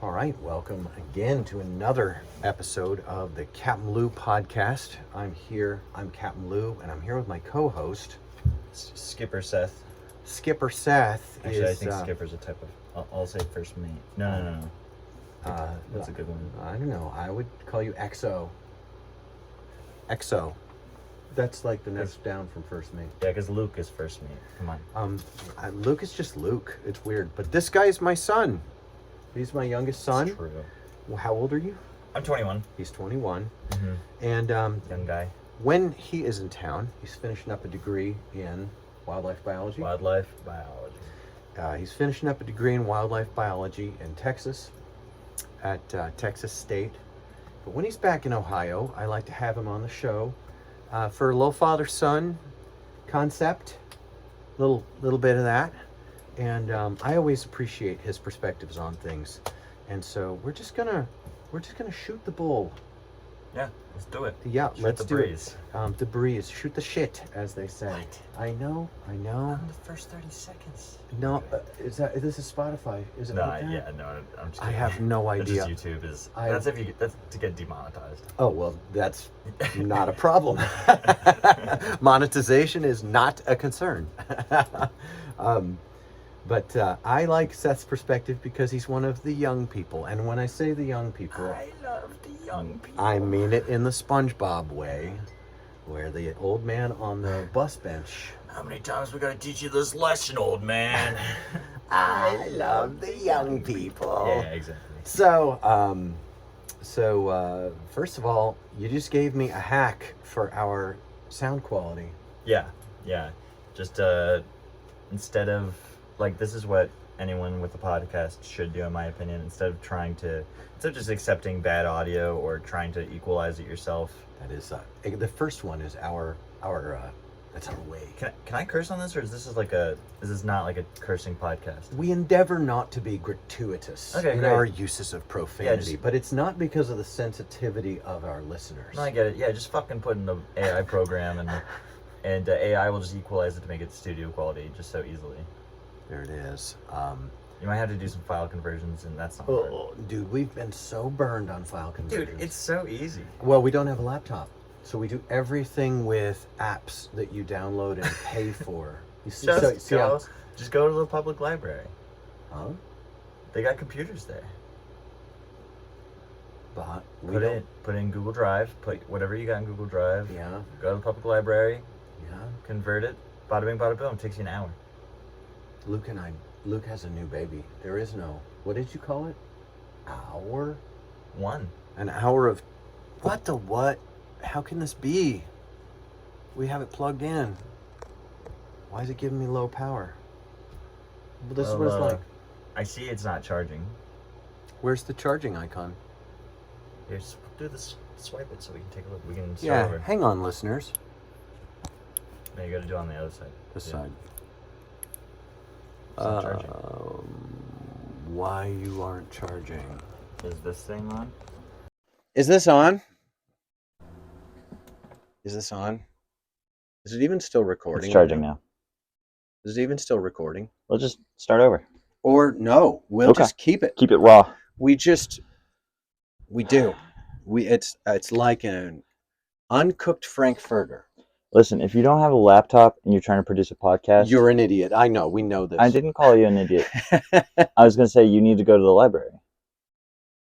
All right, welcome again to another episode of the CapmLew podcast. I'm CapmLew, and I'm here with my co-host, Skipper Seth. Skipper Seth. Actually, I think Skipper's a type of... I'll say first mate. No. That's a good one. I don't know. I would call you XO. XO. That's like the next down from first mate. Yeah, because Luke is first mate. Come on. Luke is just Luke. It's weird. But this guy is my son. He's my youngest son. That's true. Well, how old are you? I'm 21. He's 21. Mm-hmm. And young guy. when he is in town, he's finishing up a degree in wildlife biology. He's finishing up a degree in wildlife biology in Texas at Texas State. But when he's back in Ohio, I like to have him on the show for a little father-son concept, little bit of that. And I always appreciate his perspectives on things. And so we're just gonna shoot the bull. Yeah, let's do it. Yeah, let's do breeze. it. The breeze. Shoot the shit, as they say. What? I know. On the first 30 seconds. No, is this is Spotify? Is it? No, like that? yeah, no, I'm just I kidding. have no That's idea. just YouTube that's to get demonetized. Oh, well, that's not a problem. Monetization is not a concern. But I like Seth's perspective because he's one of the young people. And when I say the young people, I love the young people. I mean it in the SpongeBob way, where the old man on the bus bench. How many times we gotta teach you this lesson, old man? I love the young people. Yeah, exactly. So, first of all, you just gave me a hack for our sound quality. Yeah. Just instead of this is what anyone with a podcast should do, in my opinion. Instead of just accepting bad audio or trying to equalize it yourself. That is the first one is our that's our way. Can I curse on this, or is this not like a cursing podcast? We endeavor not to be gratuitous in great. our uses of profanity, Yeah, but it's not because of the sensitivity of our listeners. No, I get it. Yeah, just fucking put in the AI program and AI will just equalize it to make it studio quality just so easily. There it is. You might have to do some file conversions, and that's not hard. Dude, we've been so burned on file conversions. Dude, it's so easy. Well, we don't have a laptop, so we do everything with apps that you download and pay for. You see, Just go to the public library. Huh? They got computers there. But Put in Google Drive. Put whatever you got in Google Drive. Yeah. Go to the public library. Yeah. Convert it. Bada bing, bada boom. It takes you an hour. Luke has a new baby. There is no, what did you call it? Hour? An hour of, what? How can this be? We have it plugged in. Why is it giving me low power? Well, this is what it's like. I see it's not charging. Where's the charging icon? Here, do this. Swipe it so we can take a look. We can start over. Hang on, listeners. No, you got to do it on the other side. This side. It's not charging. Why you aren't charging? Is this thing on? Is this on? Is it even still recording? It's charging now. Is it even still recording? We'll just start over. Or no, we'll just keep it. Keep it raw. It's like an uncooked frankfurter. Listen, if you don't have a laptop and you're trying to produce a podcast... You're an idiot. I know. We know this. I didn't call you an idiot. I was going to say you need to go to the library.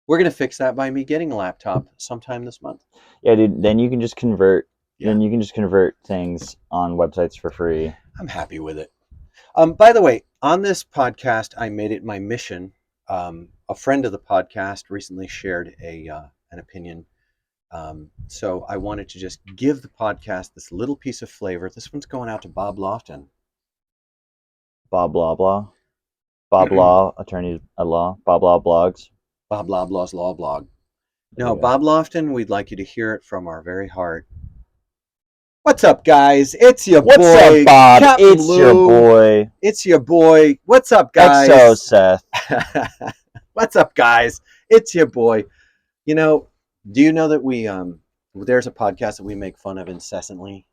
We're going to fix that by me getting a laptop sometime this month. Yeah, dude. Then you can just convert. Yeah. Then you can just convert things on websites for free. I'm happy with it. By the way, on this podcast, I made it my mission. A friend of the podcast recently shared an opinion. So I wanted to just give the podcast this little piece of flavor. This one's going out to Bob Lofton. Bob Blah Blah. Bob Law, attorney at law. Bob Law blogs. Bob Blah Blah's law blog. No, Bob Lofton, we'd like you to hear it from our very heart. What's up, guys? It's your boy. What's up, Bob? CapmLew. It's your boy. It's your boy. What's up, guys? XO Seth. What's up, guys? It's your boy. You know, do you know that we there's a podcast that we make fun of incessantly?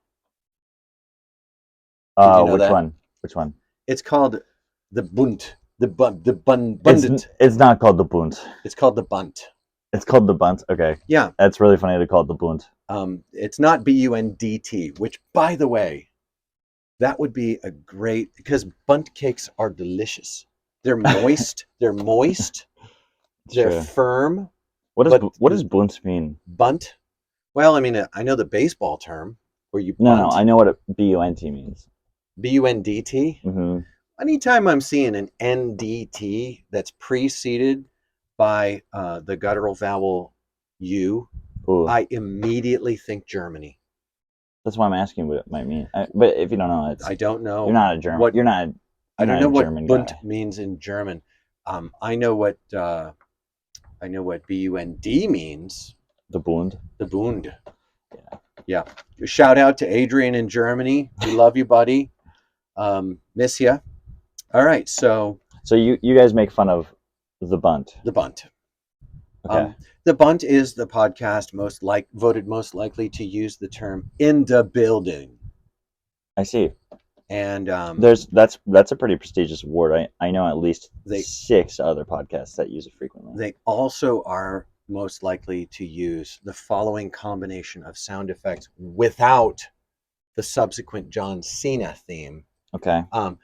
Which one? It's called the Bunt It's not called the Bund. It's called the bunt. It's called the Bunt. Okay. Yeah. That's really funny to call it the Bund. It's not BUNDT, which, by the way, that would be a great, because bunt cakes are delicious. They're moist. They're moist. They're True. firm. What but does Bunt mean? Bunt? Well, I mean, I know the baseball term where you No, bunt. I know what a BUNT means. BUNDT? Mm-hmm. Anytime I'm seeing an NDT that's preceded by the guttural vowel U, Ooh. I immediately think Germany. That's why I'm asking what it might mean. But if you don't know, I don't know. You're not a German. What, you're not. I don't not know a what German Bund guy. means in German. I know what BUND means. The Bund. The Bund. Yeah. Shout out to Adrian in Germany. We love you, buddy. Miss ya. All right. So you guys make fun of the Bunt. the bunt. Okay. The Bunt is the podcast voted most likely to use the term in the building. I see. And that's a pretty prestigious award. I know at least 6 other podcasts that use it frequently. They also are most likely to use the following combination of sound effects without the subsequent John Cena theme. Okay. Bwah,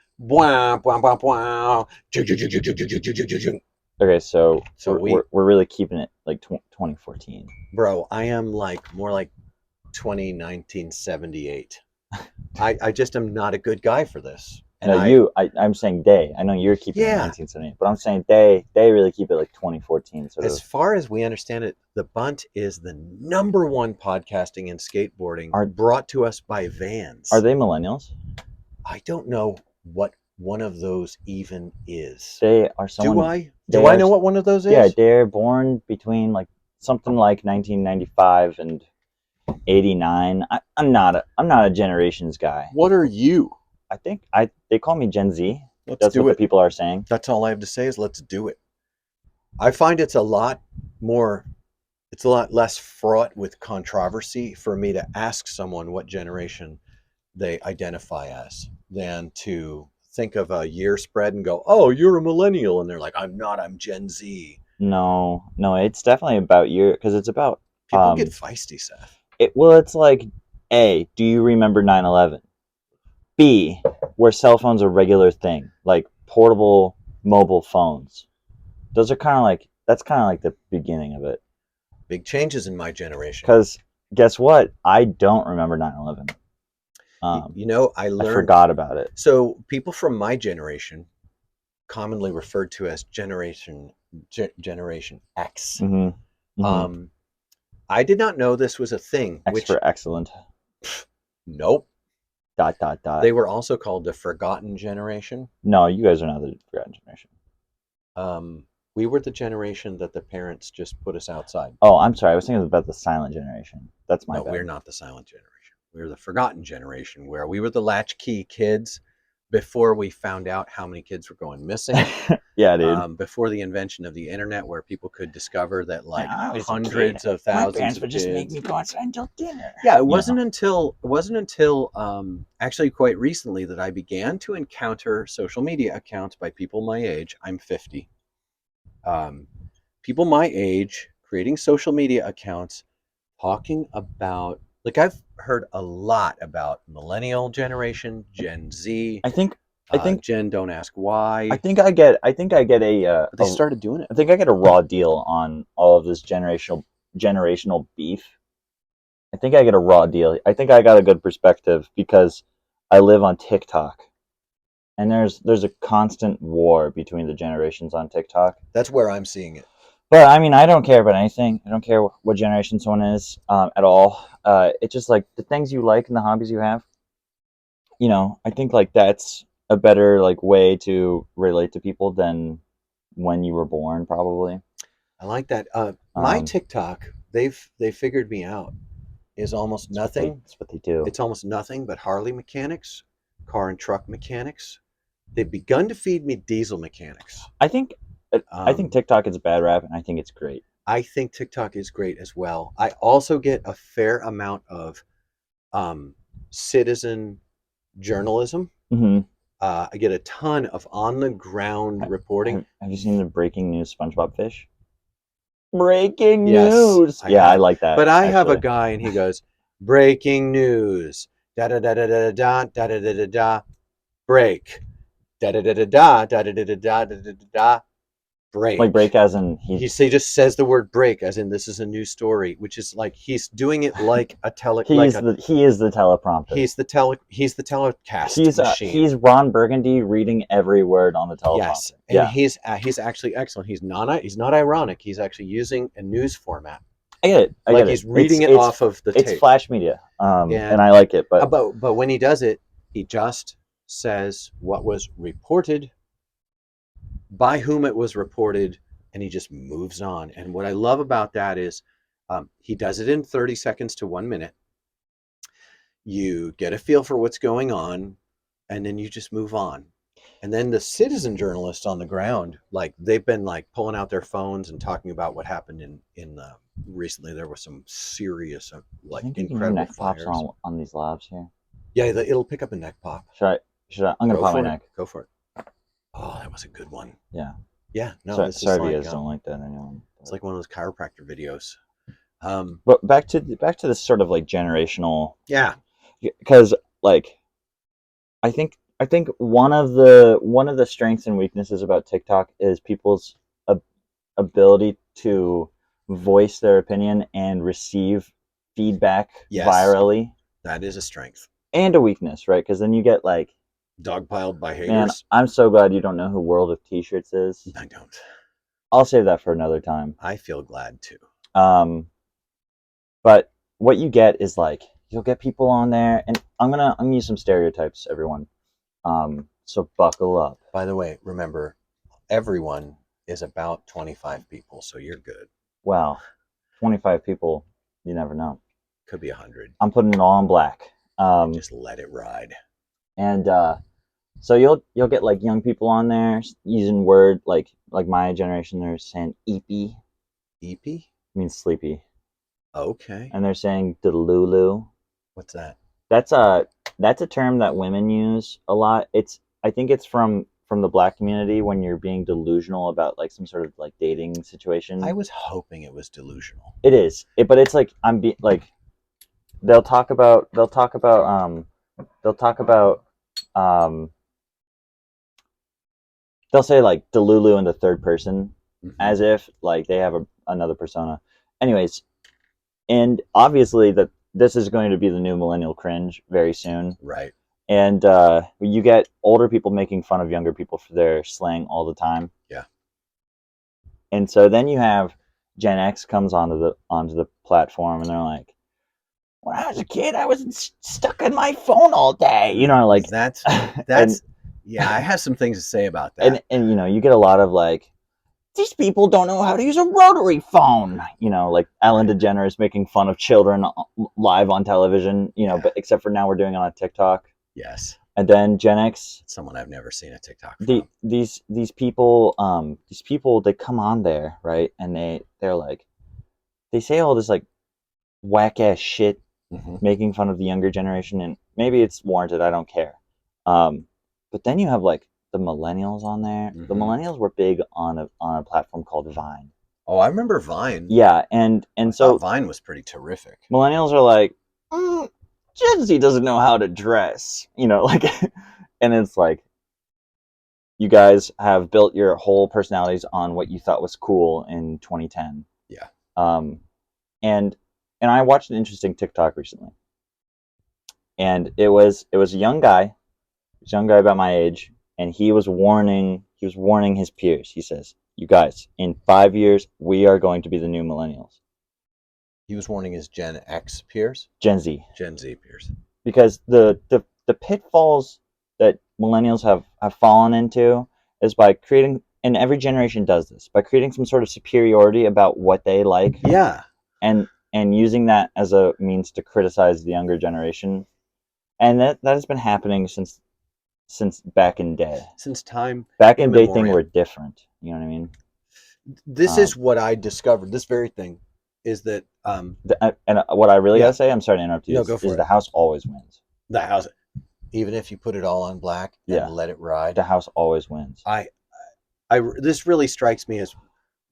bwah, bwah, bwah. Okay, so we're really keeping it like 2014. Bro, I am more like 1978. I just am not a good guy for this. And I'm saying they. I know you're keeping it 1978, but I'm saying they really keep it like 2014. As far as we understand it, the Bunt is the #1 podcasting and skateboarding brought to us by Vans. Are they millennials? I don't know what one of those even is. They are someone. Do I know what one of those is? Yeah, they're born between like something like 1995 and 89. I'm not a generations guy. What are you? I think they call me Gen Z. That's what the people are saying. That's all I have to say is let's do it. I find it's a lot less fraught with controversy for me to ask someone what generation they identify as than to think of a year spread and go, oh, you're a millennial. And they're like, I'm not, I'm Gen Z. No, it's definitely about you because it's about... People get feisty, Seth. It's like, A, do you remember 9/11? B, were cell phones a regular thing? Like portable mobile phones. That's kind of like the beginning of it. Big changes in my generation. Because guess what? I don't remember 9/11. I forgot about it. So people from my generation, commonly referred to as Generation X. Mm-hmm. Mm-hmm. I did not know this was a thing. X for excellent. Nope. ... They were also called the Forgotten Generation. No, you guys are not the Forgotten Generation. We were the generation that the parents just put us outside. Oh, I'm sorry. I was thinking about the Silent Generation. That's my bad. No, we're not the Silent Generation. We're the Forgotten Generation, where we were the latchkey kids before we found out how many kids were going missing. Yeah, dude. Before the invention of the internet, where people could discover that hundreds of thousands my parents of would kids just make me go outside until dinner. Yeah, it wasn't until actually quite recently that I began to encounter social media accounts by people my age. I'm 50. People my age creating social media accounts talking about, like, I've heard a lot about millennial generation, Gen Z. I think Gen don't ask why. I think I get a but they started doing it. I think I get a raw deal on all of this generational beef. I think I get a raw deal. I think I got a good perspective because I live on TikTok. And there's a constant war between the generations on TikTok. That's where I'm seeing it. But I mean, I don't care about anything. I don't care what generation someone is at all. It's just like the things you like and the hobbies you have. I think like that's a better like way to relate to people than when you were born, probably. I like that. My TikTok, they figured me out, is almost nothing. That's what they do. It's almost nothing but Harley mechanics, car and truck mechanics. They've begun to feed me diesel mechanics. I think TikTok is a bad rap, and I think it's great. I think TikTok is great as well. I also get a fair amount of citizen journalism. Mm-hmm. I get a ton of on the ground reporting. Have you seen the breaking news SpongeBob fish? Breaking Yes, news. I Yeah, I have. like that But I have a actually. guy, and he goes, "Breaking news, da da da da da da da da da da da, break, da da da da da da da da da da da da da, Like break." break as in He just says the word break, as in this is a new story, which is like he's doing it like a he is the teleprompter. he's the telecast machine. He's Ron Burgundy reading every word on the Yes, teleprompter. and Yeah, he's actually excellent. He's not ironic. He's actually using a news format, I get it. I like get it. he's reading it off of the It's tape. flash media, and And I like it. But but when he does it, he just says what was reported, by whom it was reported, and he just moves on. And what I love about that is he does it in 30 seconds to 1 minute. You get a feel for what's going on, and then you just move on. And then the citizen journalists on the ground, like they've been like pulling out their phones and talking about what happened in recently. There was some serious, do you like think you can hear incredible neck pops fires. on these labs here? Yeah, it'll pick up a neck pop. Should I? I'm gonna Go pop my for it. neck. Go for it. Oh, that was a good one. Yeah. Yeah, no, So, this sorry is if you like guys don't like that anymore. it's like one of those chiropractor videos. But back to this sort of like generational, Yeah, because like I think one of the strengths and weaknesses about TikTok is people's ability to voice their opinion and receive feedback yes, virally, that is a strength. and a weakness, right? Because then you get like, Dogpiled by man, haters? I'm so glad you don't know who World of T-shirts is. I don't. I'll save that for another time. I feel glad too. Um, but what you get is like you'll get people on there, and I'm gonna use some stereotypes, everyone. So buckle up. By the way, remember, everyone is about 25 people, so you're good. Wow, 25 people, you never know. Could be 100. I'm putting it all in black. Just let it ride. And so you'll get like young people on there using word like my generation. They're saying "eepy," EP? means sleepy, Okay. and they're saying "delulu." What's that? That's a term that women use a lot. I think it's from the black community when you're being delusional about like some sort of like dating situation. I was hoping it was delusional. It is. But it's like like they'll talk about um they'll say like delulu in the third person, Mm-hmm. as if like they have another persona. Anyways, and obviously that this is going to be the new millennial cringe very soon. Right. And you get older people making fun of younger people for their slang all the time. Yeah. And so then you have Gen X comes onto the platform, and they're like, when I was a kid, I was stuck on my phone all day. You know, like that's and, yeah, I have some things to say about that. and you know, you get a lot of like, these people don't know how to use a rotary phone. You know, like Ellen DeGeneres making fun of children live on television. You know, Yeah. but except for now we're doing it on TikTok. Yes. And then Gen X, Someone I've never seen a TikTok from. these people they come on there, right, and they're like, they say all this like whack ass shit, Mm-hmm. making fun of the younger generation, and maybe it's warranted. I don't care. But then you have like the millennials on there. Mm-hmm. The millennials were big on a platform called Vine. Oh, I remember Vine. Yeah, and so Vine was pretty terrific. millennials are like, Gen Z doesn't know how to dress, you know, like, and it's like, you guys have built your whole personalities on what you thought was cool in 2010. Yeah. And I watched an interesting TikTok recently, and it was a young guy, about my age, and he was warning his peers. He says, "You guys, in 5 years, we are going to be the new millennials." He was warning his Gen X peers? Gen Z peers. Because the pitfalls that millennials have fallen into is by creating, and every generation does this, by creating some sort of superiority about what they like. Yeah. And using that as a means to criticize the younger generation. And that has been happening since back in day. Since time Back in day things were different. You know what I mean? This is what I discovered. This very thing is that and what I really gotta say, I'm sorry to interrupt you, No, go for is it. the house always wins. The house. even if you put it all on black and Yeah. let it ride. The house always wins. This really strikes me as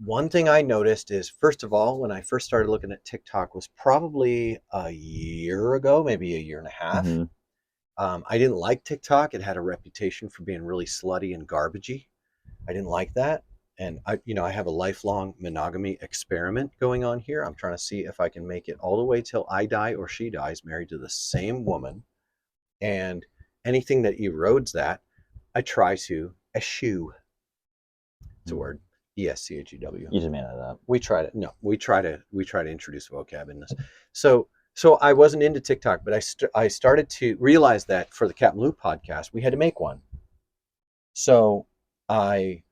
one thing I noticed is, first of all, when I first started looking at TikTok was probably a year ago, maybe a year and a half. Mm-hmm. I didn't like TikTok. It had a reputation for being really slutty and garbagey. I didn't like that. And I have a lifelong monogamy experiment going on here. I'm trying to see if I can make it all the way till I die or she dies, married to the same woman. And anything that erodes that, I try to eschew. It's a word. ESCHEW. You just made that up. We try to no, we try to introduce vocab in this. So I wasn't into TikTok, but I started to realize that for the CapmLew podcast, we had to make one. So I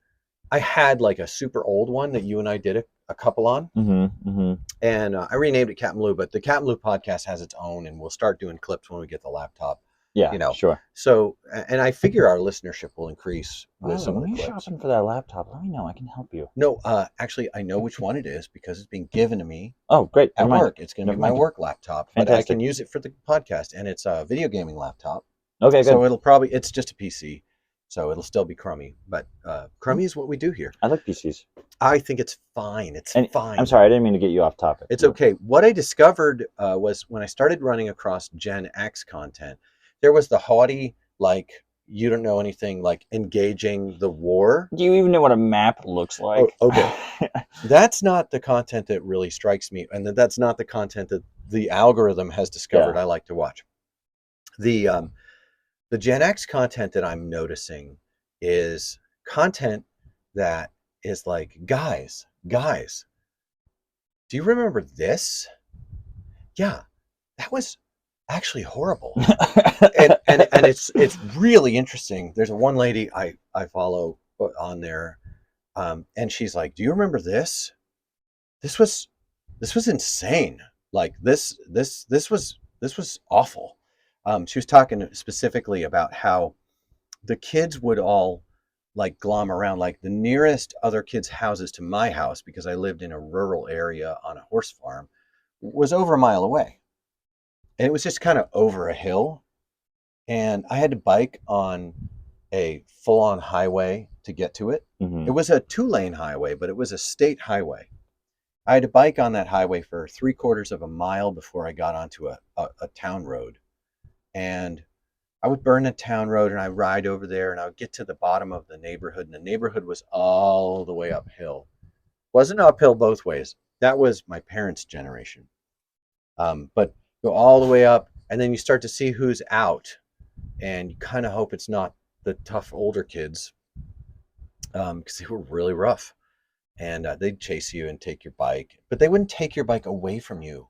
I had like a super old one that you and I did a couple on, Mm-hmm. Mm-hmm. and I renamed it CapmLew, but the CapmLew podcast has its own, and we'll start doing clips when we get the laptop. Yeah, You know, sure. so and I figure our listenership will increase with Well, some of when the you're clips. shopping for that laptop, let me know. I can help you. No, actually, I know which one it is because it's being given to me Oh, great. at Never mind. work. It's going to be Never my mind. work laptop, but I Fantastic. can use it for the podcast, and it's a video gaming laptop. Okay, So good. it's just a PC, so it'll still be crummy, but crummy is what we do here. I like PCs. I think it's fine. It's And fine. I'm sorry, I didn't mean to get you off topic. It's okay. What I discovered was when I started running across Gen X content, there was the haughty, like, you don't know anything, like engaging the war. Do you even know what a map looks like? Oh, okay. That's not the content that really strikes me, and that's not the content that the algorithm has discovered I like to watch. The Gen X content that I'm noticing is content that is like, guys, do you remember this? Yeah, that was actually horrible. and it's really interesting. There's one lady I follow on there, and she's like, "Do you remember this? This was insane. Like this was awful." She was talking specifically about how the kids would all like glom around, like the nearest other kids' houses to my house, because I lived in a rural area on a horse farm, was over a mile away, and it was just kind of over a hill, and I had to bike on a full-on highway to get to it. Mm-hmm. It was a 2-lane highway, but it was a state highway. I had to bike on that highway for 3/4 of a mile before I got onto a town road. And I would burn a town road and I ride over there and I would get to the bottom of the neighborhood, and the neighborhood was all the way uphill. Wasn't uphill both ways. That was my parents' generation. But go all the way up, and then you start to see who's out, and you kind of hope it's not the tough older kids, because they were really rough, and they'd chase you and take your bike, but they wouldn't take your bike away from you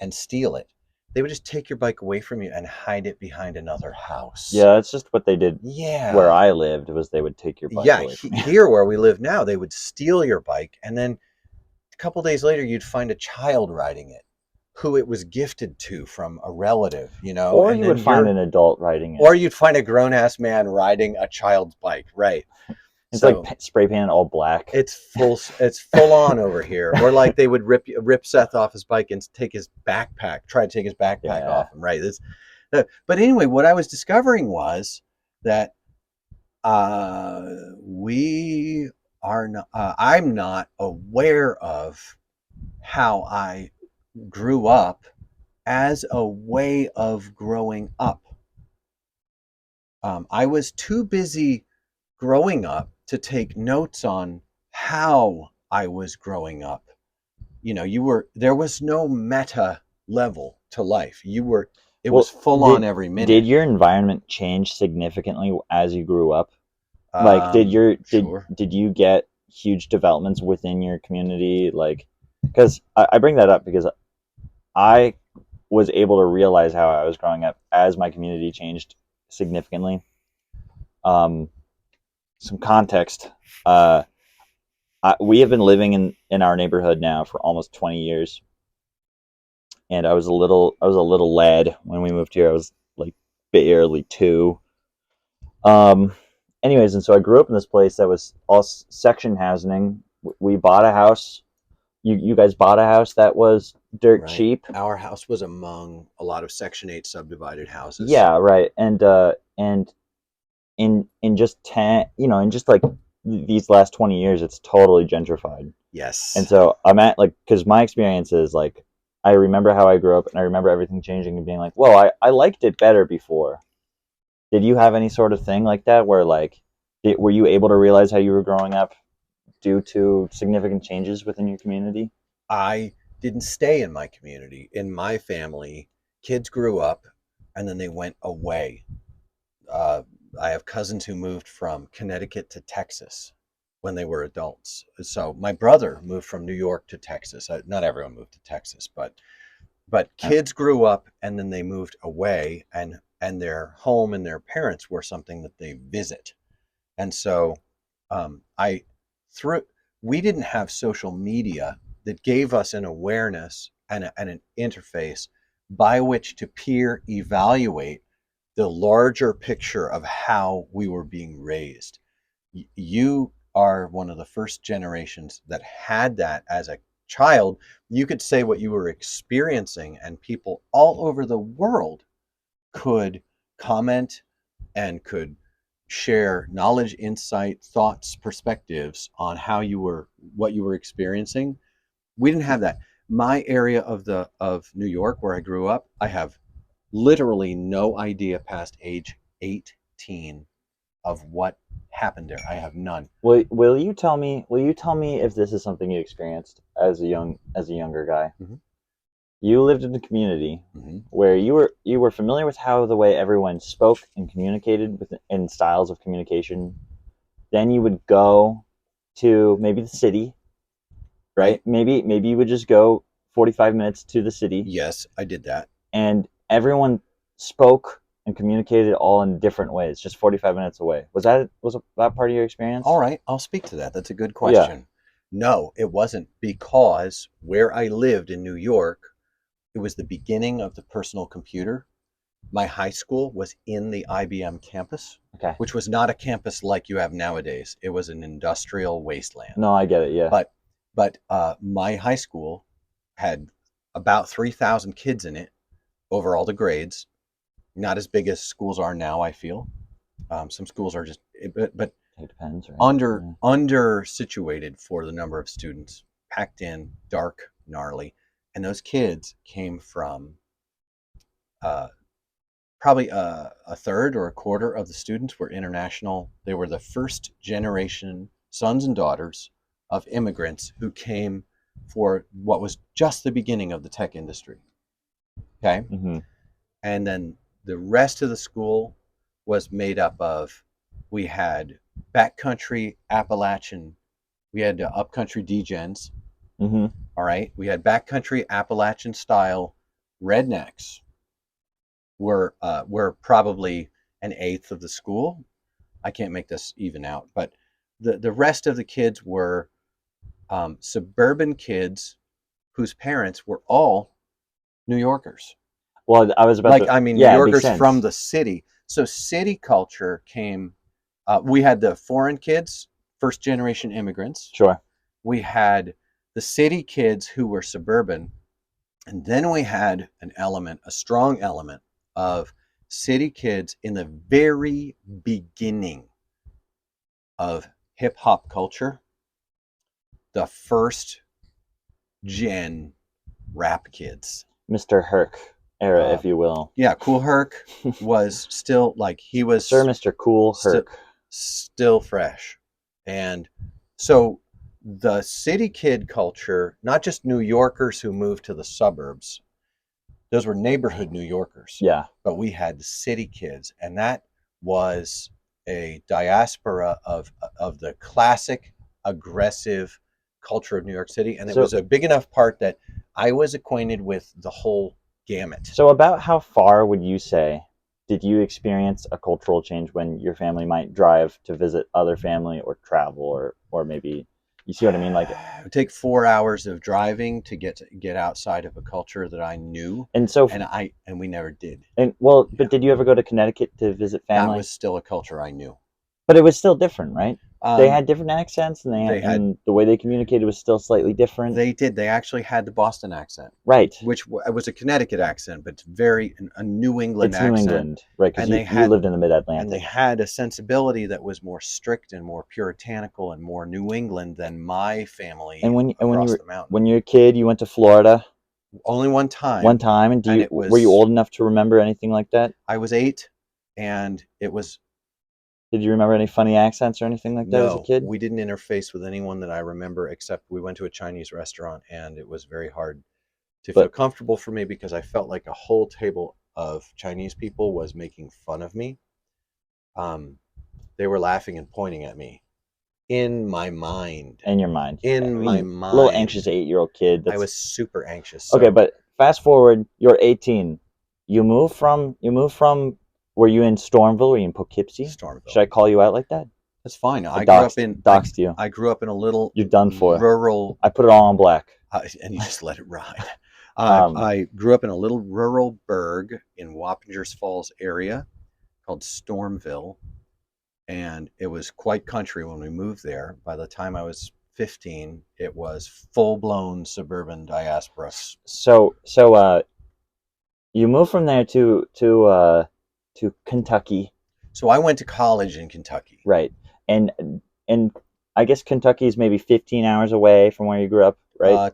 and steal it. They would just take your bike away from you and hide it behind another house. Yeah, that's just what they did. Yeah. Where I lived was they would take your bike away from you. Here where we live now, they would steal your bike, and then a couple days later, you'd find a child riding it, who it was gifted to from a relative, Or and you would find an adult riding it. or you'd find a grown-ass man riding a child's bike, right? It's like spray painted all black. It's full on over here. Or like they would rip Seth off his bike and take his backpack, try to take his backpack off him, right? But anyway, what I was discovering was that we are not, I'm not aware of how I grew up as a way of growing up. I was too busy growing up to take notes on how I was growing up. There was no meta level to life. It was full on every minute. Did your environment change significantly as you grew up? Like, did you get huge developments within your community? Like, because I bring that up because I was able to realize how I was growing up as my community changed significantly. Some context. We have been living in our neighborhood now for almost 20 years, and I was a little lad when we moved here. I was like barely 2. Anyways, and so I grew up in this place that was all section housing. We bought a house. You guys bought a house that was dirt Right. cheap. Our house was among a lot of Section 8 subdivided houses. Yeah, right. And in just 10, in just like these last 20 years, it's totally gentrified. Yes. And so I'm at like, because my experience is like, I remember how I grew up, and I remember everything changing and being like, well, I liked it better before. Did you have any sort of thing like that where like, were you able to realize how you were growing up due to significant changes within your community? I didn't stay in my community. In my family, kids grew up and then they went away. Uh, I have cousins who moved from Connecticut to Texas when they were adults. So my brother moved from New York to Texas. Not everyone moved to Texas, but kids grew up and then they moved away, and their home and their parents were something that they visit. And so I through we didn't have social media that gave us an awareness and an interface by which to peer evaluate the larger picture of how we were being raised. You are one of the first generations that had that as a child. You could say what you were experiencing, and people all over the world could comment and could share knowledge, insight, thoughts, perspectives on what you were experiencing. We didn't have that. My area of New York where I grew up, I have literally no idea past age 18 of what happened there. I have none. Will you tell me? Will you tell me if this is something you experienced as a younger guy? Mm-hmm. You lived in a community Mm-hmm. where you were familiar with how the way everyone spoke and communicated in styles of communication. Then you would go to maybe the city, right? Maybe you would just go 45 minutes to the city. Yes, I did that. And everyone spoke and communicated all in different ways, just 45 minutes away. Was that part of your experience? All right, I'll speak to that. That's a good Yeah. question. No, it wasn't, because where I lived in New York, it was the beginning of the personal computer. My high school was in the IBM campus, Okay. which was not a campus like you have nowadays. It was an industrial wasteland. No, I get it. Yeah. But my high school had about 3,000 kids in it over all the grades. Not as big as schools are now, I feel. Some schools are just, but It depends, right? under situated for the number of students, packed in, dark, gnarly, and those kids came from probably a third or a quarter of the students were international. They were the first generation sons and daughters of immigrants who came for what was just the beginning of the tech industry. Okay. Mm-hmm. And then the rest of the school was made up of, we had backcountry Appalachian, we had upcountry degens. Mm-hmm. All right. We had backcountry Appalachian style rednecks were probably an eighth of the school. I can't make this even out, but the rest of the kids were suburban kids whose parents were all New Yorkers. Well, I was about to. I mean, Yeah, New it makes Yorkers sense. from the city. So city culture came. We had the foreign kids, first generation immigrants. Sure. We had the city kids who were suburban, and then we had a strong element of city kids in the very beginning of hip hop culture, the first gen rap kids. Mr. Herc era, if you will. Yeah, Cool Herc was still like, he was Sir Mr. Cool Herc. still fresh. And so the city kid culture, not just New Yorkers who moved to the suburbs, those were neighborhood New Yorkers. Yeah. But we had city kids, and that was a diaspora of the classic aggressive culture of New York City, and it was a big enough part that I was acquainted with the whole gamut. So about how far would you say did you experience a cultural change when your family might drive to visit other family or travel, or maybe, you see what I mean? Like, it would take 4 hours of driving to get outside of a culture that I knew, and so and we never did. And well, but did you ever go to Connecticut to visit family? That was still a culture I knew. But it was still different, right? They had different accents, and They had. and the way they communicated was still slightly different. They did. They actually had the Boston accent, Right. which was a Connecticut accent, but it's very a New England It's New accent. England, right? Because And they you had lived in the and they Mid-Atlantic. had a sensibility that was more strict and more puritanical and more New England than my family And when across you the mountain. when you're a kid, you went to Florida Only one time. one time, and and it were you was old enough to remember anything like that? I was 8, and it was Did you remember any funny accents or anything like that as a no. kid? We didn't interface with anyone that I remember, except we went to a Chinese restaurant, and it was very hard to feel But comfortable for me because I felt like a whole table of Chinese people was making fun of me. They were laughing and pointing at me in my mind. in your mind, In I my mean, a little mind, anxious 8-year-old kid. I That's was super anxious. okay. So But fast forward, you're 18. You move from Were you in Stormville or were you in Poughkeepsie? Stormville. Should I call you out like that? That's fine. I doxed you. I grew up in a little You're done for. rural. I put it all on black. And you just let it ride. Um, I grew up in a little rural burg in Wappingers Falls area called Stormville, and it was quite country when we moved there. By the time I was 15, it was full-blown suburban diaspora. so you moved from there to Kentucky, So I went to college in Kentucky. right? And and I guess Kentucky is maybe 15 hours away from where you grew up, right?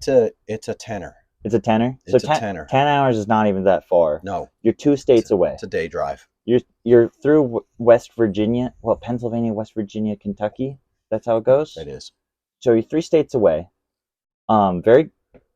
It's a tenor. It's a tenor. It's So a tenor. 10 hours is not even that far. No, You're 2 states away. it's a day drive. You're through West Virginia, well, Pennsylvania, West Virginia, Kentucky. That's how it goes. It is. So you're 3 states away. Very.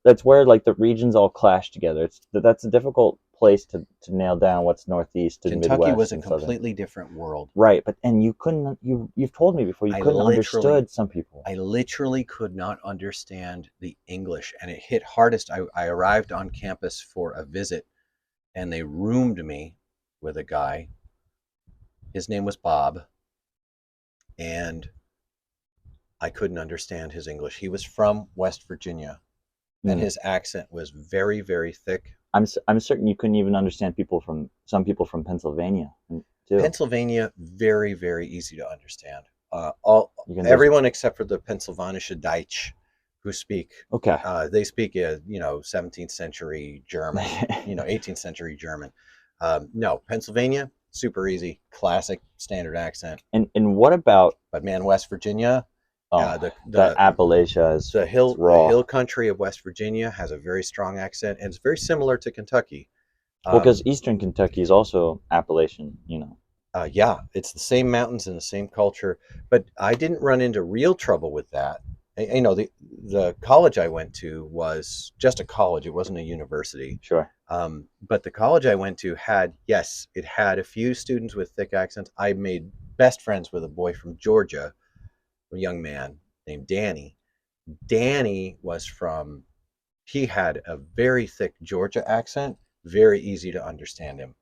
That's where like the regions all clash together. That's a difficult place to nail down what's northeast and Kentucky Midwest was a and southern. completely different world. Right, but and you couldn't. You've told me before you couldn't understood some people. I literally could not understand the English, and it hit hardest. I arrived on campus for a visit, and they roomed me with a guy. His name was Bob, and I couldn't understand his English. He was from West Virginia, and his accent was very, very thick. I'm certain you couldn't even understand some people from Pennsylvania too. Pennsylvania, very, very easy to understand. Everyone except for the Pennsylvanische Deutsch, who speak. Okay. They speak 17th century German, 18th century German. No, Pennsylvania, super easy, classic standard accent. And what about? But man, West Virginia, the Appalachia is the hill raw. The hill country of West Virginia has a very strong accent, and it's very similar to Kentucky. Well, because Eastern Kentucky is also Appalachian, Yeah, it's the same mountains and the same culture, but I didn't run into real trouble with that. The college I went to was just a college; it wasn't a university. Sure. But the college I went to it had a few students with thick accents. I made best friends with a boy from Georgia, a young man named Danny. Danny he had a very thick Georgia accent, very easy to understand him.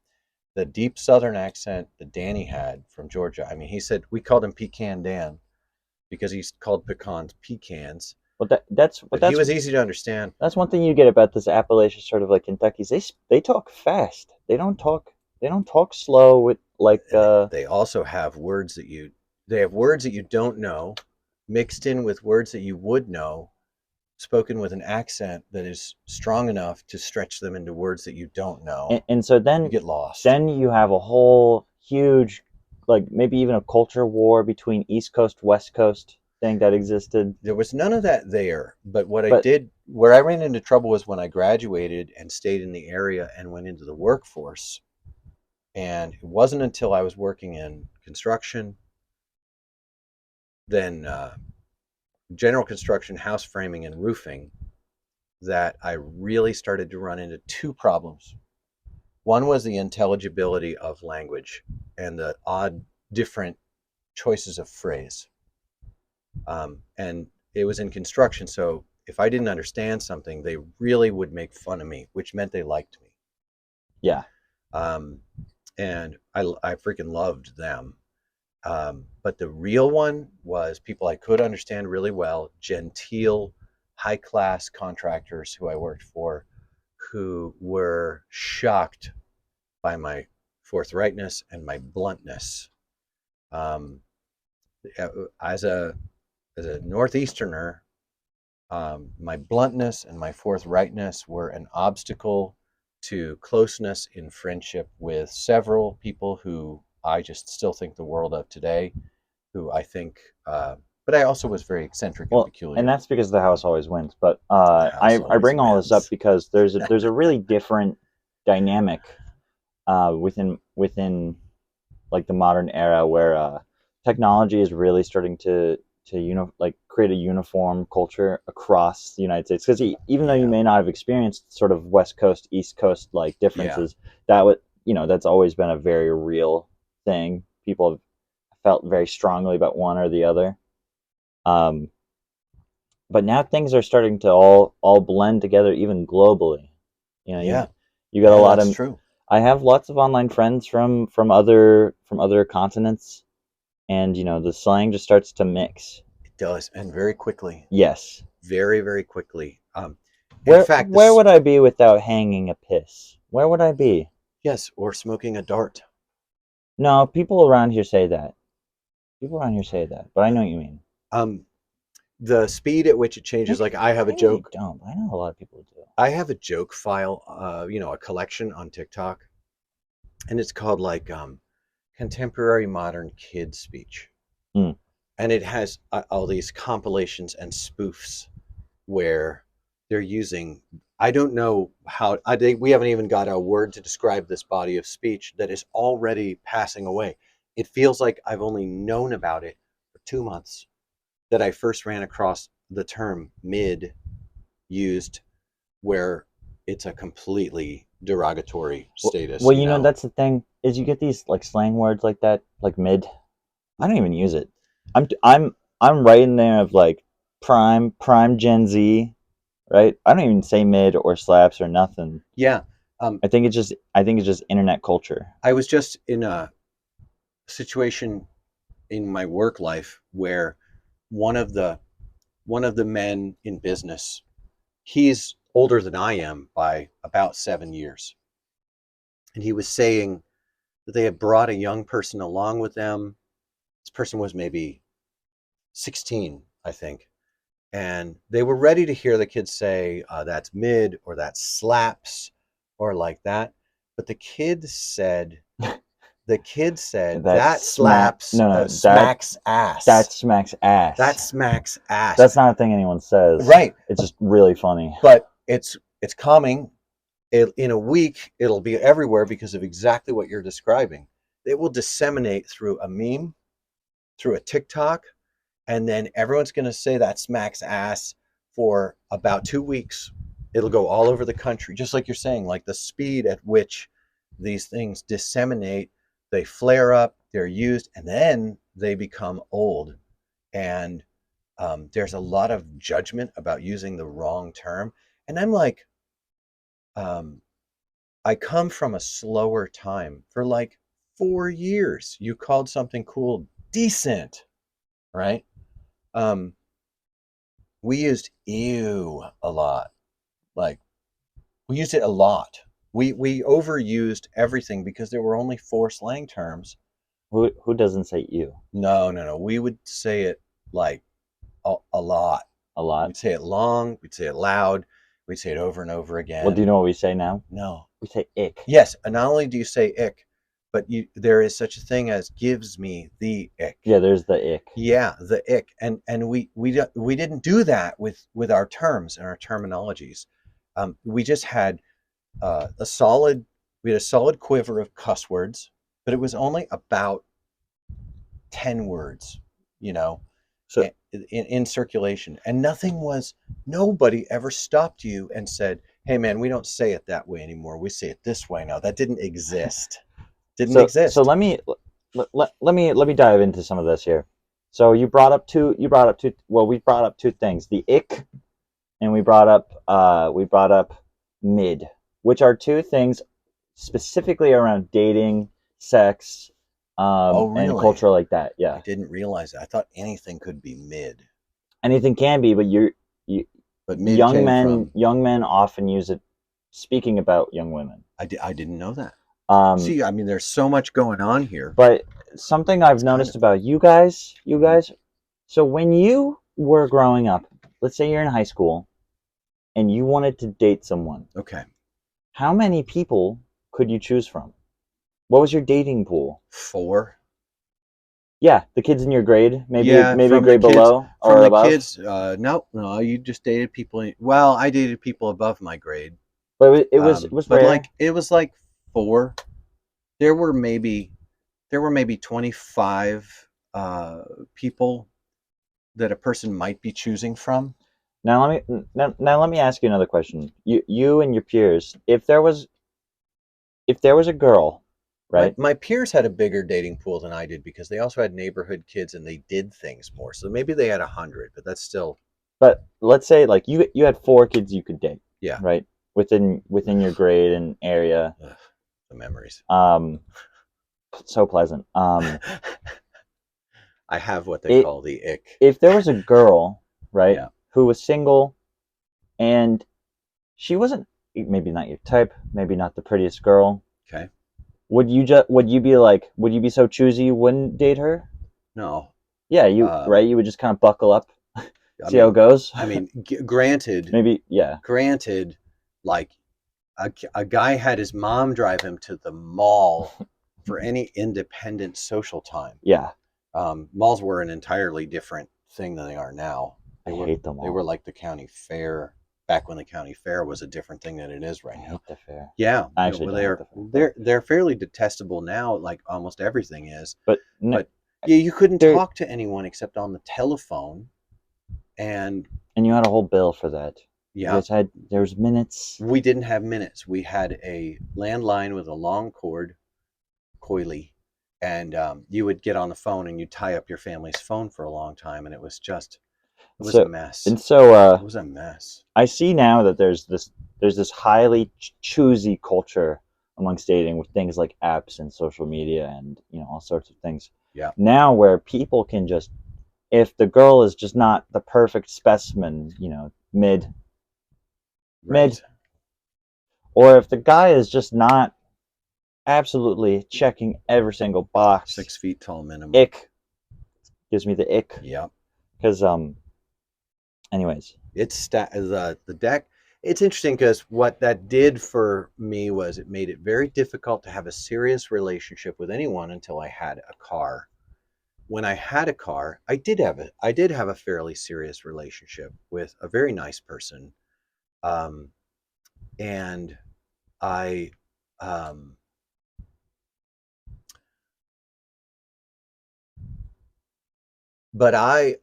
The deep Southern accent that Danny had from Georgia, I mean, he said, we called him Pecan Dan because he's called pecans pecans. But he was easy to understand. That's one thing you get about this Appalachia, sort of like Kentucky's. They talk fast. They don't talk slow with like. They also have words that you don't know, mixed in with words that you would know, spoken with an accent that is strong enough to stretch them into words that you don't know. And so then you get lost. Then you have a whole huge, like maybe even a culture war between East Coast, West Coast thing that existed. There was none of that there. But where I ran into trouble was when I graduated and stayed in the area and went into the workforce. And it wasn't until I was working in construction, then general construction, house framing, and roofing, that I really started to run into 2 problems. One was the intelligibility of language and the odd, different choices of phrase. And it was in construction, so if I didn't understand something, they really would make fun of me, which meant they liked me. Yeah. And I freaking loved them. But the real one was people I could understand really well, genteel, high-class contractors who I worked for, who were shocked by my forthrightness and my bluntness. As a Northeasterner, my bluntness and my forthrightness were an obstacle to closeness in friendship with several people who I just still think the world of today, who I think, but I also was very eccentric and Well, and peculiar. that's because the house always wins. But The house I always bring all this up wins. because there's a really different dynamic within like the modern era where technology is really starting to like create a uniform culture across the United States. Because even though you Yeah. may not have experienced sort of West Coast, East Coast like Yeah. differences, that would that's always been a very real thing. People have felt very strongly about one or the other. Um, but now things are starting to all blend together, even globally. Yeah. You got a Yeah, lot that's of. true. I have lots of online friends from other continents, and the slang just starts to mix. It does, and very quickly. Yes. Very, very quickly. In Where fact, where this, would I be without hanging a piss? Where would I be? yes, or smoking a dart. No, people around here say that. People around here say that, but I know what you mean. Um, the speed at which it changes, like I usually don't, but I know a lot of people do. I have a joke file, a collection on TikTok, and it's called like contemporary modern kid speech, Hmm. and it has all these compilations and spoofs where they're using. I don't know how. We haven't even got a word to describe this body of speech that is already passing away. It feels like I've only known about it for 2 months that I first ran across the term mid used where it's a completely derogatory status, Well, you know? that's the thing is you get these like slang words like that, like mid. I don't even use it. I'm right in there of like prime Gen Z, right? I don't even say mid or slaps or nothing. Yeah. Um, I think it's just internet culture. I was just in a situation in my work life where one of the one of the men in business, he's older than I am by about 7 years. And he was saying that they had brought a young person along with them. This person was maybe 16, I think. And they were ready to hear the kids say, that's mid or that slaps or like that. But the kid said, That that smack slaps, no no smacks ass. that smacks That ass. smacks ass. That's not a thing anyone says. Right. It's just really funny. But it's coming. In a week, it'll be everywhere because of exactly what you're describing. It will disseminate through a meme, through a TikTok, and then everyone's going to say that smacks ass for about 2 weeks. It'll go all over the country, just like you're saying, like the speed at which these things disseminate, they flare up, they're used, and then they become old. And there's a lot of judgment about using the wrong term. And I'm like, um, I come from a slower time. For like 4 years, you called something cool decent, right? Um, we used ew a lot. Like we used it a lot. We overused everything because there were only four slang terms. Who doesn't say you No, no, no. We would say it like a lot. a lot? We'd say it long. We'd say it loud. We'd say it over and over Well, do you again. know what we say now? No. We say ick. Yes, and not only do you say ick, but there is such a thing as gives me the ick. Yeah, there's the ick. Yeah, the ick, and we didn't do that with our terms and our terminologies. We just had a solid we had a solid quiver of cuss words, but it was only about 10 words, you know, So in circulation, and nobody ever stopped you and said, "Hey, man, we don't say it that way anymore. We say it this way now." That didn't exist. Didn't so exist. let me dive into some of this here. So you brought up two well, we brought up two things, the ick, and we brought up mid, which are two things specifically around dating, sex, Oh, and really? culture like that. I Yeah, didn't realize that. I thought anything could be mid, anything can be, but you but mid young came men from. young men often use it speaking about young women. I didn't know that. Um, See, I mean, there's so much going on here. but something I've It's noticed kind about you guys. So when you were growing up, let's say you're in high school, and you wanted to date someone, Okay. how many people could you choose from? What was your dating pool? 4. Yeah, the kids in your grade, maybe Yeah, maybe a from the grade kids, below from or the above. kids. No, you just dated people. Well, I dated people above my grade. But it was But rare. like it was like 4. There were maybe 25 people that a person might be choosing from. Now let me ask you another question. You and your peers, if there was a girl, My right? my peers had a bigger dating pool than I did because they also had neighborhood kids and they did things more. So maybe they had 100, but that's still But let's say like you had 4 kids you could date, yeah. right? Within your grade and area. Ugh, the memories. Um, so pleasant. I have what they It call the ick. if there was a girl, right, Yeah. who was single and she wasn't maybe not your type, maybe not the prettiest girl, Okay. would you be so choosy you wouldn't date her? No. Yeah, Um, you would just kind of buckle up, I see how it mean, goes. granted, Maybe, yeah, like a guy had his mom drive him to the mall for any independent social time. yeah. Malls were an entirely different thing than they are now. I hate them They were all. like the county fair back when the county fair was a different thing than it is I right now. hate the fair. Yeah, I yeah, actually well, don't like the fair. they're fairly detestable now, like almost everything is. But But yeah, you couldn't there, talk to anyone except on the telephone, and and you had a whole bill for that. You yeah, guys had there was minutes. we didn't have minutes. We had a landline with a long cord, coily, and you would get on the phone and you tie up your family's phone for a long time, and it was a So mess. and so It was a mess. I see now that there's this highly choosy culture amongst dating with things like apps and social media and all sorts of things. Yeah, Now where people can just if the girl is just not the perfect specimen, mid, right. or if the guy is just not absolutely checking every single box, 6 feet tall minimum. ick gives me the ick Yeah. because anyways, The deck. It's interesting because what that did for me was it made it very difficult to have a serious relationship with anyone until I had a car. When I had a car, I did have a fairly serious relationship with a very nice person, um, and I, um, but I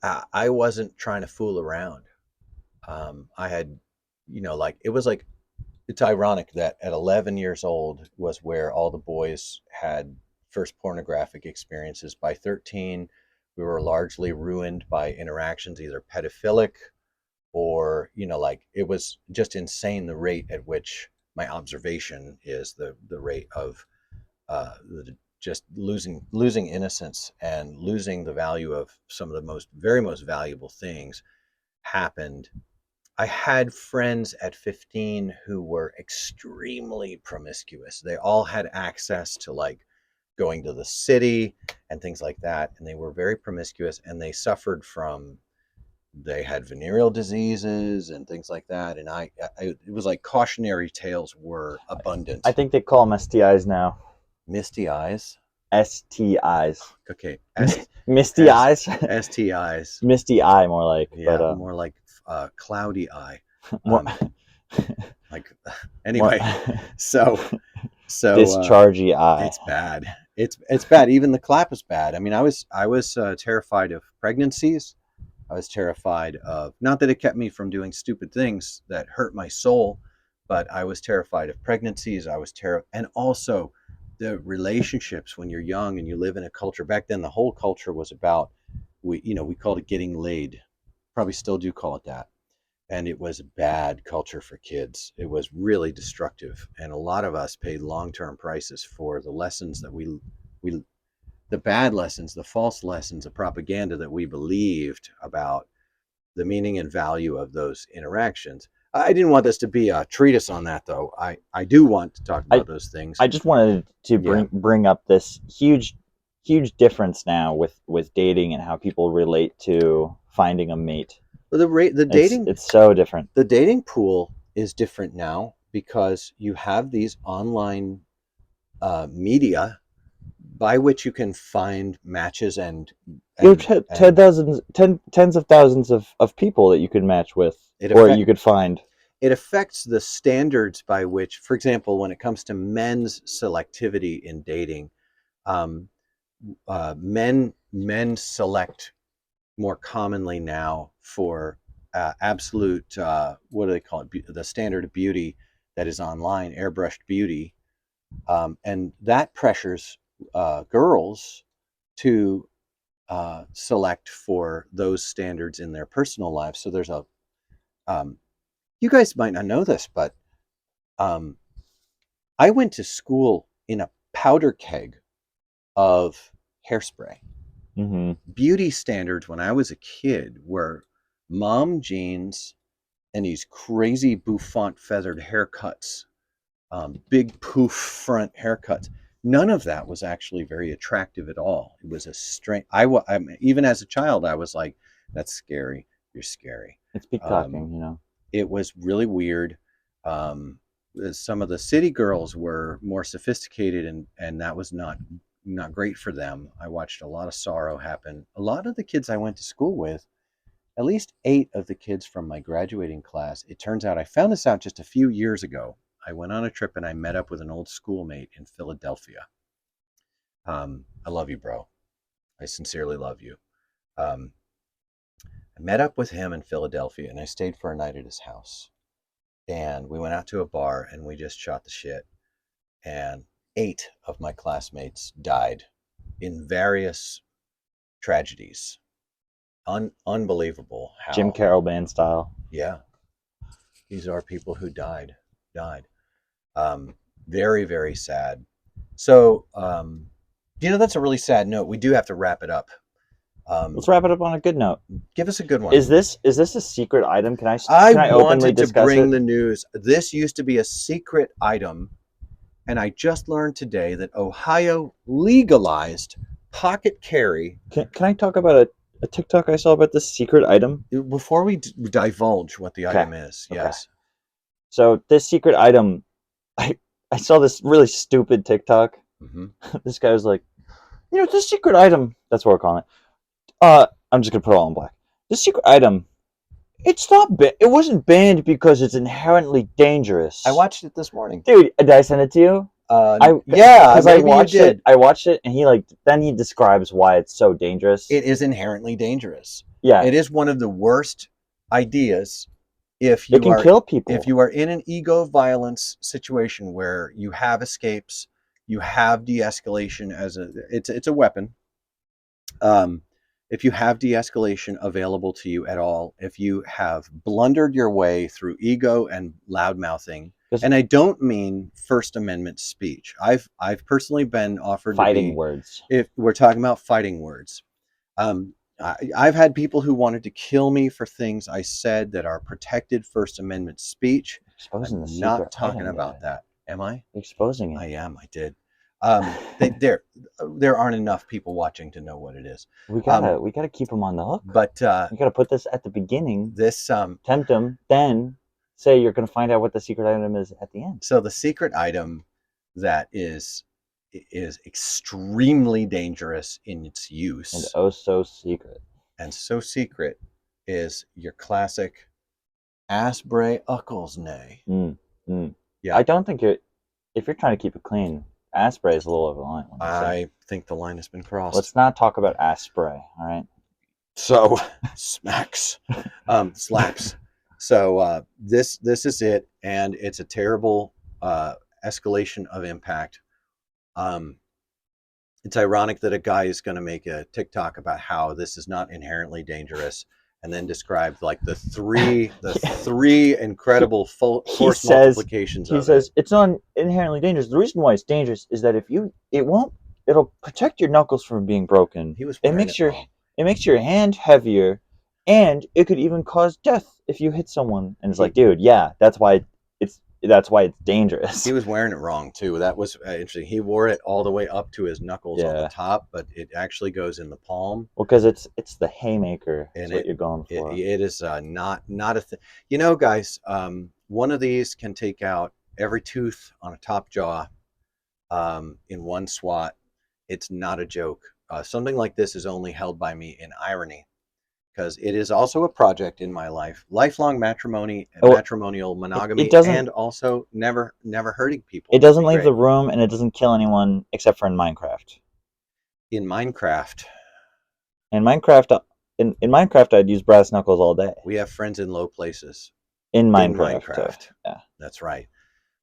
wasn't trying to fool around. I had, like it was like it's ironic that at 11 years old was where all the boys had first pornographic experiences. By 13, we were largely ruined by interactions, either pedophilic or, like it was just insane the rate at which my observation is the rate of just losing innocence and losing the value of some of the most valuable things happened. I had friends at 15 who were extremely promiscuous. They all had access to like going to the city and things like that. And they were very promiscuous and they suffered from, they had venereal diseases and things like that. And it was like cautionary tales were I abundant. think they call them STIs now. Misty eyes. STIs. Okay. Misty eyes. STIs. Misty eye, more like. Yeah. But More like cloudy eye. more, Like, more anyway, so dischargy eye. it's bad. It's bad. Even the clap is bad. I mean, I was terrified of pregnancies. I was terrified of, not that it kept me from doing stupid things that hurt my soul, but I was terrified of pregnancies. And also the relationships when you're young and you live in a culture. Back then, the whole culture was about we called it getting laid. Probably still do call it that. And it was bad culture for kids. It was really destructive, and a lot of us paid long-term prices for the lessons that we the bad lessons, the false lessons, the propaganda that we believed about the meaning and value of those interactions. I didn't want this to be a treatise on that, though. I do want to talk I about those things. I just wanted to Yeah. bring up this huge huge difference now with dating and how people relate to finding a mate. Well, the dating It's so different. the dating pool is different now because you have these online media by which you can find matches and Tens of thousands of people that you could match with, you could find. It affects the standards by which, for example, when it comes to men's selectivity in dating, men select more commonly now for absolute what do they call it? The standard of beauty that is online, airbrushed beauty, and that pressures girls to select for those standards in their personal lives. So there's a you guys might not know this, but I went to school in a powder keg of hairspray. Mm-hmm. Beauty standards when I was a kid were mom jeans and these crazy bouffant feathered haircuts, big poof front haircuts. None of that was actually very attractive at all. It was a strange. Even as a child, I was like, "That's scary. You're scary." It's peacocking, you know. It was really weird. Some of the city girls were more sophisticated, and that was not great for them. I watched a lot of sorrow happen. A lot of the kids I went to school with, at least 8 of the kids from my graduating class, it turns out I found this out just a few years ago. I went on a trip and I met up with an old schoolmate in Philadelphia. I love you, bro. I sincerely love you. I met up with him in Philadelphia and I stayed for a night at his house. And we went out to a bar and we just shot the shit. And 8 of my classmates died in various tragedies. Unbelievable how Jim Carroll band style. Yeah. These are people who died. Very, very sad. So, that's a really sad note. We do have to wrap it up. Let's wrap it up on a good note. Give us a good one. Is this a secret item? Can I openly wanted to discuss bring it? the news. This used to be a secret item, and I just learned today that Ohio legalized pocket carry. Can I talk about a TikTok I saw about this secret item? Before we divulge what the item is, Okay. yes. So this secret item, I saw this really stupid TikTok. Mm-hmm. This guy was like, this secret item, that's what we're calling it. I'm just gonna put it all in black. This secret item, it wasn't banned because it's inherently dangerous. I watched it this morning. Dude, did I send it to you? Because I watched it. I watched it, and he describes why it's so dangerous. It is inherently dangerous. Yeah, it is one of the worst ideas. If it can kill people. If you are in an ego violence situation where you have escapes, you have de-escalation it's a weapon. If you have de-escalation available to you at all, if you have blundered your way through ego and loud mouthing, and I don't mean First Amendment speech. I've personally been offered fighting words. If we're talking about fighting words, I've had people who wanted to kill me for things I said that are protected First Amendment speech. Exposing I'm not talking about that. Am I? Exposing it. I am. I did. There aren't enough people watching to know what it is. We gotta keep them on the hook. But you gotta put this at the beginning. This tempt them, then say you're gonna find out what the secret item is at the end. So the secret item that is extremely dangerous in its use, and oh so secret, is your classic Asprey Ucklesnay. Yeah, I don't think if you're trying to keep it clean, Asprey is a little over the line. I think the line has been crossed. Let's not talk about Asprey, all right? So smacks, slaps. So this is it, and it's a terrible escalation of impact. It's ironic that a guy is going to make a TikTok about how this is not inherently dangerous, and then describe like the three incredible force multiplications. He says it's not inherently dangerous. The reason why it's dangerous is that it'll protect your knuckles from being broken. It makes your hand heavier, and it could even cause death if you hit someone. And it's like, dude, yeah, that's why it's that's why it's dangerous. He was wearing it wrong too. That was interesting. He wore it all the way up to his knuckles on the Yeah. top, but it actually goes in the palm. Well, because it's the haymaker is And what you're going for. it is not a thing. You know, guys, one of these can take out every tooth on a top jaw in one swat. It's not a joke. Something like this is only held by me in irony, because it is also a project in my life, lifelong matrimony, matrimonial monogamy, doesn't- and also never hurting people. It doesn't leave the room, and it doesn't kill anyone except for in Minecraft. In Minecraft, In Minecraft, I'd use brass knuckles all day. we have friends in low places. In Minecraft. Yeah, that's right.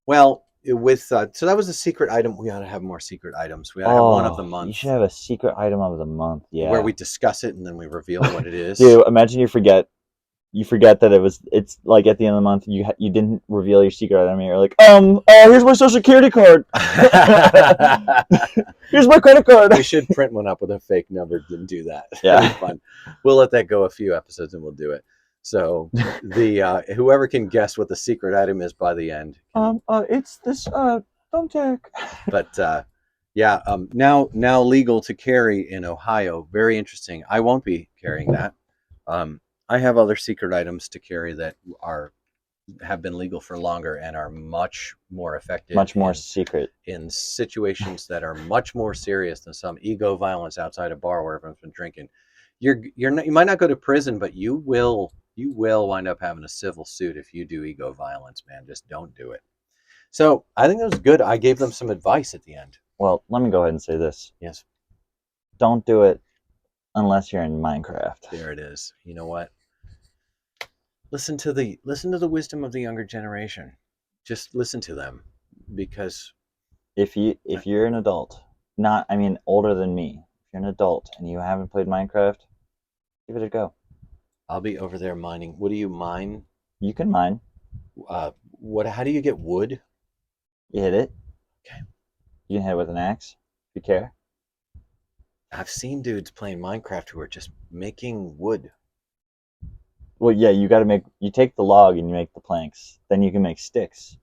Well, with so that was a secret item. We ought to have more secret items. We ought to have one of the month. You should have a secret item of the month. Yeah. Where we discuss it and then we reveal what it is. Dude, imagine you forget that it's like at the end of the month you didn't reveal your secret item. And you're like, here's my social security card. Here's my credit card. We should print one up with a fake number and do that. Yeah. That'd be fun. We'll let that go a few episodes and we'll do it. So the whoever can guess what the secret item is by the end. It's this thumbtack. But yeah, now legal to carry in Ohio. Very interesting. I won't be carrying that. I have other secret items to carry that have been legal for longer and are much more effective. Much more secret. In situations that are much more serious than some ego violence outside a bar where everyone's been drinking. You might not go to prison, but you will wind up having a civil suit if you do ego violence, man. Just don't do it. So I think that was good. I gave them some advice at the end. Well, let me go ahead and say this. Yes. Don't do it unless you're in Minecraft. There it is. You know what? Listen to the wisdom of the younger generation. Just listen to them, because if you're an adult, older than me, if you're an adult and you haven't played Minecraft, give it a go. I'll be over there mining. What do you mine? You can mine. How do you get wood? You hit it. Okay. You can hit it with an axe if you care. I've seen dudes playing Minecraft who are just making wood. Well, yeah, you take the log and you make the planks. Then you can make sticks.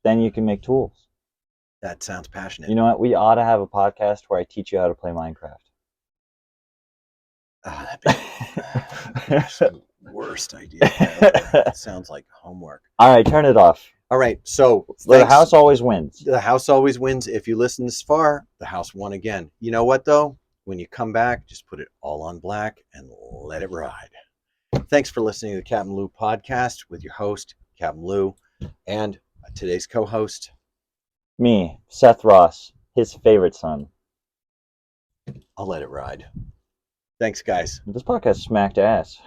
Then you can make tools. That sounds passionate. You know what? We ought to have a podcast where I teach you how to play Minecraft. That'd be the worst idea ever. It sounds like homework. All right, turn it off. All right, so the house always wins. The house always wins. If you listen this far, the house won again. You know what, though? When you come back, just put it all on black and let it ride. Thanks for listening to the CapmLew podcast with your host, CapmLew, and today's co-host, me, Seth Ross, his favorite son. I'll let it ride. Thanks, guys. This podcast smacked ass.